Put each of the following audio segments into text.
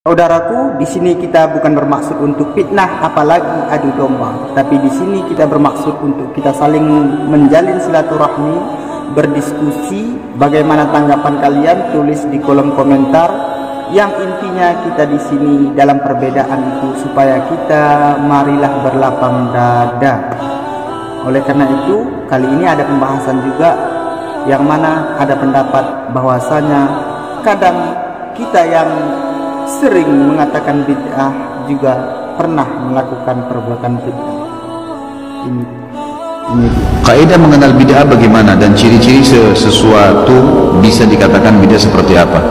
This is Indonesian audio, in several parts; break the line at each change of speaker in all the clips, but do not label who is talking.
Saudaraku, di sini kita bukan bermaksud untuk fitnah apalagi adu domba, tapi di sini kita bermaksud untuk kita saling menjalin silaturahmi, berdiskusi. Bagaimana tanggapan kalian? Tulis di kolom komentar. Yang intinya kita di sini dalam perbedaan itu supaya kita marilah berlapang dada. Oleh karena itu, kali ini ada pembahasan juga yang mana ada pendapat bahwasanya kadang kita yang sering mengatakan bid'ah juga pernah melakukan perbuatan bid'ah. Ini
kaidah mengenal bid'ah bagaimana dan ciri-ciri sesuatu bisa dikatakan bid'ah seperti apa.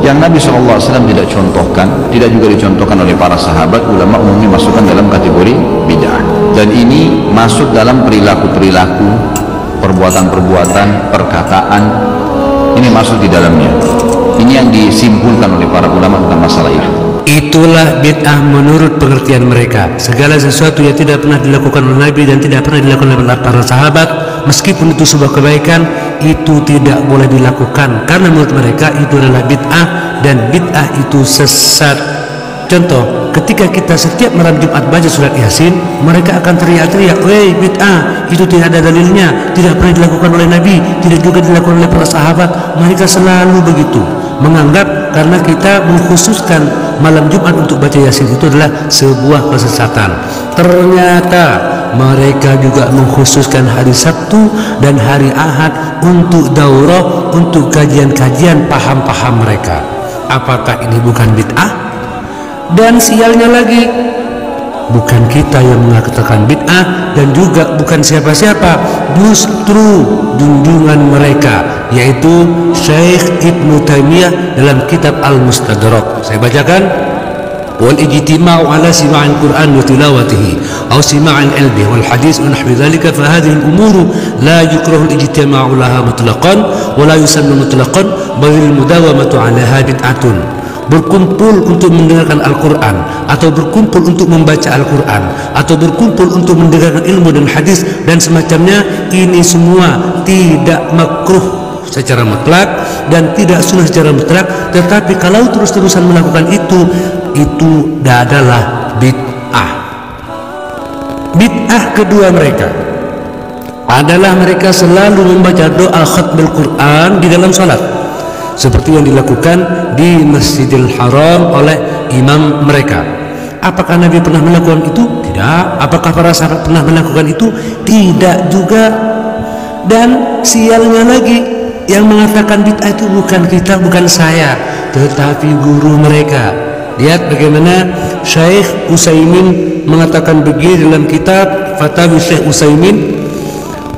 Yang Nabi SAW tidak contohkan, tidak juga dicontohkan oleh para sahabat, ulama umumnya masukkan dalam kategori bid'ah. Dan ini masuk dalam perilaku-perilaku, perbuatan-perbuatan, perkataan. Ini masuk di dalamnya. Ini yang disimpulkan oleh para ulama tentang masalah itu.
Itulah bid'ah menurut pengertian mereka. Segala sesuatu yang tidak pernah dilakukan oleh Nabi dan tidak pernah dilakukan oleh para sahabat, meskipun itu sebuah kebaikan, itu tidak boleh dilakukan karena menurut mereka itu adalah bid'ah dan bid'ah itu sesat. Contoh, ketika kita setiap malam Jumat baca surat Yasin, mereka akan teriak-teriak, "Woi, bid'ah, itu tidak ada dalilnya, tidak pernah dilakukan oleh Nabi, tidak juga dilakukan oleh para sahabat." Mereka selalu begitu, menganggap karena kita mengkhususkan malam Jumat untuk baca Yasin itu adalah sebuah kesesatan. Ternyata mereka juga mengkhususkan hari Sabtu dan hari Ahad untuk daurah, untuk kajian-kajian paham-paham mereka. Apakah ini bukan bid'ah? Dan sialnya lagi, bukan kita yang mengatakan bid'ah dan juga bukan siapa-siapa, justru junjungan mereka, yaitu Syekh Ibnu Taimiyah dalam kitab Al-Mustadrak. Saya bacakan: wal ijtima'u ala sima'il Qur'an wa tilawatihi aw sima'il ilmi wal hadis wa nahwi dhalika fa hadhihi al-umur la yukrahu al-ijtima'u laha mutlaqan wa la yusannu mutlaqan bal al-mudawamatu 'alaha bid'atun. Berkumpul untuk mendengarkan Al-Quran, atau berkumpul untuk membaca Al-Quran, atau berkumpul untuk mendengarkan ilmu dan hadis dan semacamnya, ini semua tidak makruh secara mutlak dan tidak sunnah secara mutlak. Tetapi kalau terus-terusan melakukan itu adalah bid'ah. Bid'ah kedua mereka adalah mereka selalu membaca doa khatmul Quran di dalam salat, seperti yang dilakukan di Masjidil Haram oleh imam mereka. Apakah Nabi pernah melakukan itu? Tidak. Apakah para sahabat pernah melakukan itu? Tidak juga. Dan sialnya lagi, yang mengatakan bid'ah itu bukan kita, bukan saya, tetapi guru mereka. Lihat bagaimana Syekh Utsaimin mengatakan begini dalam kitab Fatawi Syekh Utsaimin: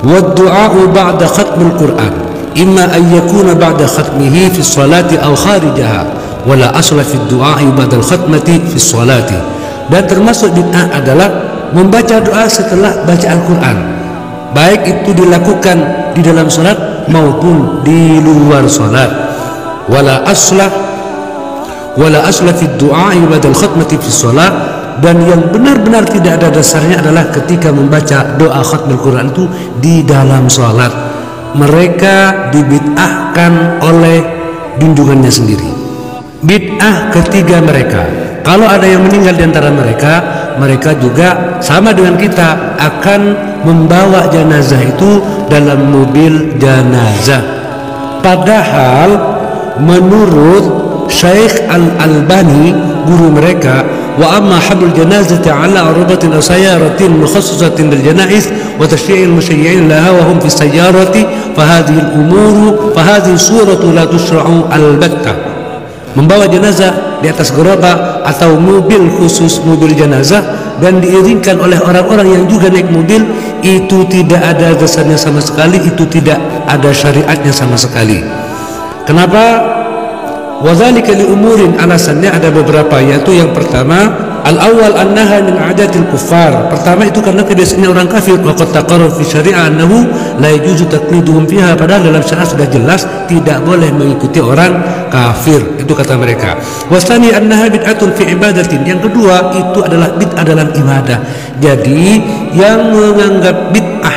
"Wa du'a'u ba'da khatmil Qur'an imma an yakuna ba'da khatmihi fi sholati aw kharijaha wala asla fi du'a'i ba'da al-khatmati fi sholati." Dan termasuk bid'ah adalah membaca doa setelah baca Al-Quran, baik itu dilakukan di dalam sholat maupun di luar sholat. Wala asla fi du'a'i ba'da al-khatmati fi sholat. Dan yang benar-benar tidak ada dasarnya adalah ketika membaca doa khatmul Quran itu di dalam sholat. Mereka dibid'ahkan oleh junjungannya sendiri. Bid'ah ketiga mereka, kalau ada yang meninggal di antara mereka, mereka juga sama dengan kita akan membawa jenazah itu dalam mobil jenazah. Padahal menurut Syekh Al-Albani, guru mereka, wa amma hamlul janazati ala arubatin aw sayyaratin mukhassasatin lil janaiz wa tashyi'il mushayyi'in laha wa hum fi sayyarati fa hadhihi al-umur fa hadhihi suratu la tushra'u al-batta. Membawa jenazah di atas gerobak atau mobil khusus, mobil jenazah, dan diiringkan oleh orang-orang yang juga naik mobil, itu tidak ada dasarnya sama sekali, itu tidak ada syariatnya sama sekali. Kenapa? Wadzalika li umurin, alasannya ada beberapa, yaitu yang pertama, al-awwal annaha min adatil kuffar. Pertama itu karena kebiasaannya orang kafir. Wa qad taqarrar fi syari'ah annahu la yajuzu taqliduhum fiha, padahal dalam syariat sudah jelas tidak boleh mengikuti orang kafir, itu kata mereka. Wasani annaha bid'atun fi ibadatin. Yang kedua, itu adalah bid'ah dalam ibadah. Jadi yang menganggap bid'ah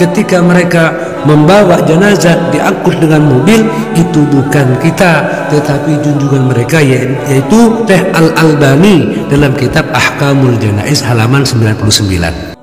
ketika mereka membawa jenazah diangkut dengan mobil, itu bukan kita, tetapi junjungan mereka, yaitu Syekh Al-Albani dalam kitab Ahkamul Janaiz halaman 99.